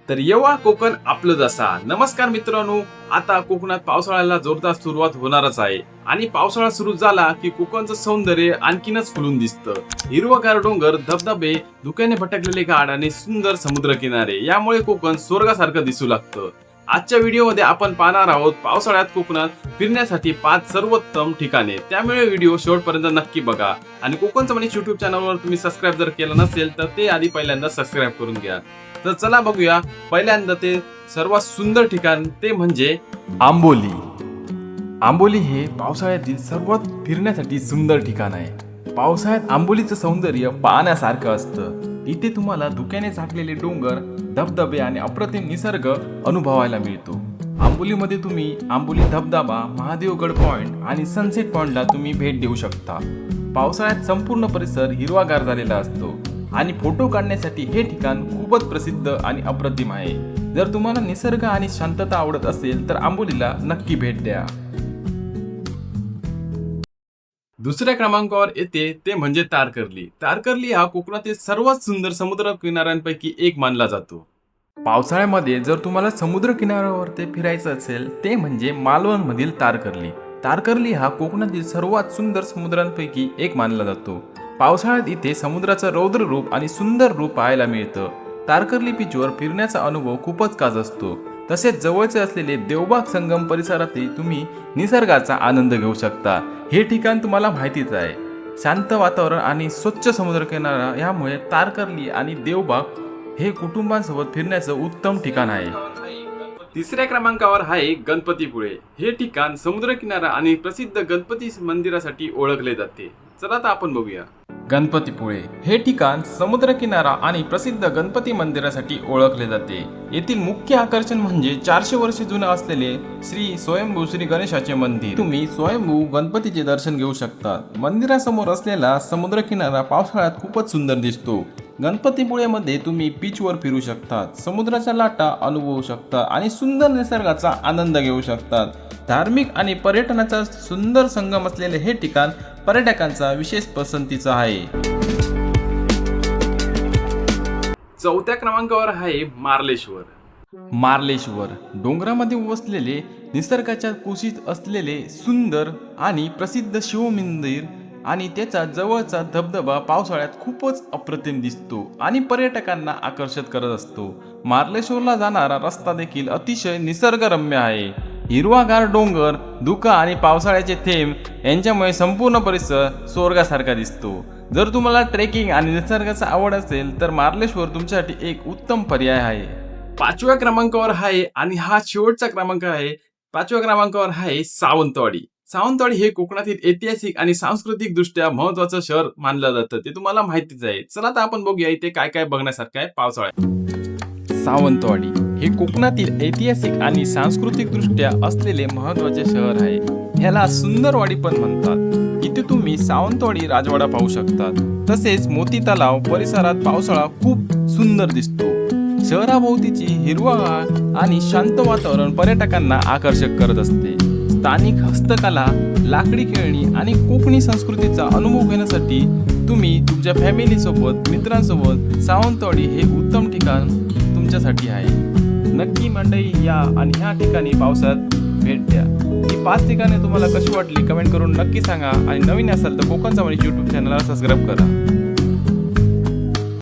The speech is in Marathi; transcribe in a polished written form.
तर येवा कोकण आपलं जसा. नमस्कार मित्रांनो, आता कोकणात पावसाळ्याला जोरदार सुरुवात होणारच आहे आणि पावसाळा सुरू झाला की कोकणचं सौंदर्य आणखीनच खुलून दिसतं. हिरवगार डोंगर, धबधबे, धुक्याने भटकलेले घाट आणि सुंदर समुद्रकिनारे यामुळे कोकण स्वर्गासारखं दिसू लागतं. आजच्या व्हिडिओमध्ये आपण पाहणार आहोत पावसाळ्यात कोकणात फिरण्यासाठी 5 सर्वोत्तम ठिकाणे. त्यामुळे व्हिडिओ शेवटपर्यंत नक्की बघा आणि कोकणचं मनीष युट्यूब चॅनलवर तुम्ही सबस्क्राईब जर केलं नसेल तर ते आधी पहिल्यांदा सबस्क्राईब करून घ्या. तर चला बघूया पहिल्यांदा ते सर्वात सुंदर ठिकाण ते म्हणजे आंबोली. आंबोली हे पावसाळ्यातील सर्वात फिरण्यासाठी सुंदर ठिकाण आहे. पावसाळ्यात आंबोलीचं सौंदर्य पाहण्यासारखं असतं. इथे तुम्हाला धुक्याने झाकलेले डोंगर, धबधबे आणि अप्रतिम निसर्ग अनुभवायला मिळतो. आंबोलीमध्ये तुम्ही आंबोली धबधबा, महादेवगड पॉइंट आणि सनसेट पॉइंटला तुम्ही भेट देऊ शकता. पावसाळ्यात संपूर्ण परिसर हिरवागार झालेला असतो आणि फोटो काढण्यासाठी हे ठिकाण खूपच प्रसिद्ध आणि अप्रतिम आहे. जर तुम्हाला निसर्ग आणि शांतता आवडत असेल तर आंबोलीला नक्की भेट द्या. दुसऱ्या क्रमांकावर येते ते म्हणजे तारकर्ली. तारकर्ली हा कोकणातील सर्वात सुंदर समुद्र किनाऱ्यांपैकी एक मानला जातो. पावसाळ्यामध्ये जर तुम्हाला समुद्र किनाऱ्यावर ते फिरायचं असेल ते म्हणजे मालवण मधील तारकर्ली. तारकर्ली हा कोकणातील सर्वात सुंदर समुद्रांपैकी एक मानला जातो. पावसाळ्यात इथे समुद्राचं रौद्र रूप आणि सुंदर रूप पाहायला मिळतं. तारकर्ली बीचवर फिरण्याचा अनुभव खूपच खास असतो. तसेच जवळचे असलेले देवबाग संगम परिसरातही तुम्ही निसर्गाचा आनंद घेऊ शकता. हे ठिकाण तुम्हाला माहितीच आहे. शांत वातावरण आणि स्वच्छ समुद्रकिनारा यामुळे तारकर्ली आणि देवबाग हे कुटुंबांसोबत फिरण्याचं उत्तम ठिकाण आहे. तिसऱ्या क्रमांकावर आहे गणपतीपुळे. हे ठिकाण समुद्रकिनारा आणि प्रसिद्ध गणपती मंदिरासाठी ओळखले जाते. चला आता आपण बघूया. गणपतीपुळे हे ठिकाण समुद्रकिनारा आणि प्रसिद्ध गणपती मंदिरासाठी ओळखले जाते. येथील मुख्य आकर्षण म्हणजे 400 वर्ष जुनं असलेले श्री स्वयंभू श्री गणेशाचे मंदिर. तुम्ही स्वयंभू गणपतीचे दर्शन घेऊ शकता. मंदिरासमोर असलेला समुद्रकिनारा पावसाळ्यात खूपच सुंदर दिसतो. गणपतीपुळेमध्ये तुम्ही बीचवर फिरू शकतात, समुद्राच्या लाटा अनुभवू शकता आणि सुंदर निसर्गाचा आनंद घेऊ शकतात. धार्मिक आणि पर्यटनाचा सुंदर संगम असलेले हे ठिकाण पर्यटकांचा विशेष पसंतीचा आहे. चौथ्या क्रमांकावर आहे मार्लेश्वर. मार्लेश्वर डोंगरामध्ये वसलेले निसर्गाच्या कुशीत असलेले सुंदर आणि प्रसिद्ध शिवमंदिर आणि त्याचा जवळचा धबधबा पावसाळ्यात खूपच अप्रतिम दिसतो आणि पर्यटकांना आकर्षित करत असतो. मार्लेश्वरला जाणारा रस्ता देखील अतिशय निसर्गरम्य आहे. हिरवागार डोंगर, धुकं आणि पावसाळ्याचे थेंब यांच्यामुळे संपूर्ण परिसर स्वर्गासारखा दिसतो. जर तुम्हाला ट्रेकिंग आणि निसर्गाचा आवड असेल तर मार्लेश्वर तुमच्यासाठी एक उत्तम पर्याय आहे. पाचव्या क्रमांकावर आहे आणि हा शेवटचा क्रमांक आहे. 5व्या क्रमांकावर आहे सावंतवाडी. सावंतवाडी हे कोकणातील ऐतिहासिक आणि सांस्कृतिक दृष्ट्या महत्वाचं शहर मानलं जातं. ते तुम्हाला माहितीच आहे. चला आता आपण बघूया इथे काय काय बघण्यासारखं आहे पावसाळ्यात. सावंतवाडी हे कोकणातील ऐतिहासिक आणि सांस्कृतिक दृष्ट्या असलेले महत्वाचे शहर आहे. ह्याला सुंदरवाडी पण म्हणतात. इथे तुम्ही सावंतवाडी राजवाडा पाहू शकता. तसेच मोती तलाव परिसरात पावसाळा खूप सुंदर दिसतो. शहराभोवतीची हिरवागार आणि शांत वातावरण पर्यटकांना आकर्षक करत असते. स्थानिक हस्तकला, लाकडी खेळणी आणि कोकणी संस्कृतीचा अनुभव घेण्यासाठी तुम्ही तुमच्या फॅमिलीसोबत, मित्रांसोबत सावंतवाडी हे उत्तम ठिकाण तुमच्यासाठी आहे. नक्की मंडळी या आणि ह्या ठिकाणी पावसात भेट द्या. ही 5 ठिकाणे तुम्हाला कशी वाटली कमेंट करून नक्की सांगा आणि नवीन असाल तर कोकणचा मनीष YouTube चॅनलला सबस्क्राईब करा.